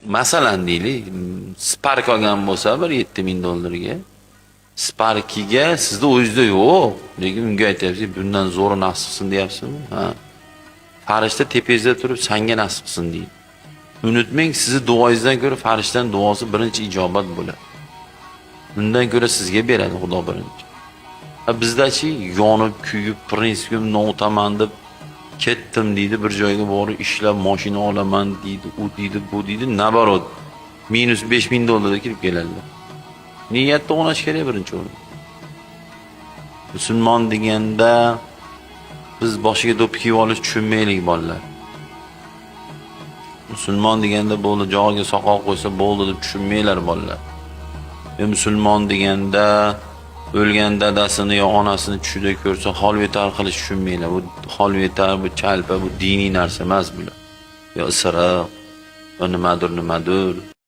masalan deylik, Spark olgan bo'lsa bir $7,000 ga, Sparkiga sizda o'zida yo'q, lekin unga aytyapsiz, bundan zo'ri nasib qilsin deyapsizmi? Ha. Farishta tepangizda turib, senga nasib qilsin deydi. Unutmang, sizni duoingizdan ko'ra farishtaning duosi birinchi ijobat bo'ladi. Undan ko'ra sizga beradi Xudo birinchi. Bizdachi yonib, kuyib, prinsipim notaman deb ketdim deydi, bir joyga borib ishlab mashina olaman deydi, u deydi, bu deydi, nabarot minus $5,000 da kirib keladi. Niyatni o'ynash kerak birinchi o'rinda. Musulmon deganda biz boshiga do'ppi kiyib olish tushunmaylik bolalar. Musulmon deganda bo'ldi, jog'iga soqol qo'ysa bo'ldi deb tushunmaylar bolalar. Musulmon deganda o'lgan dadasini yo onasini tushida ko'rsa holvetar qilish tushunmaylar. Bu holvetar, bu chalpa, bu diniy narsa emas bular. Yo isiriq, yo nimadir.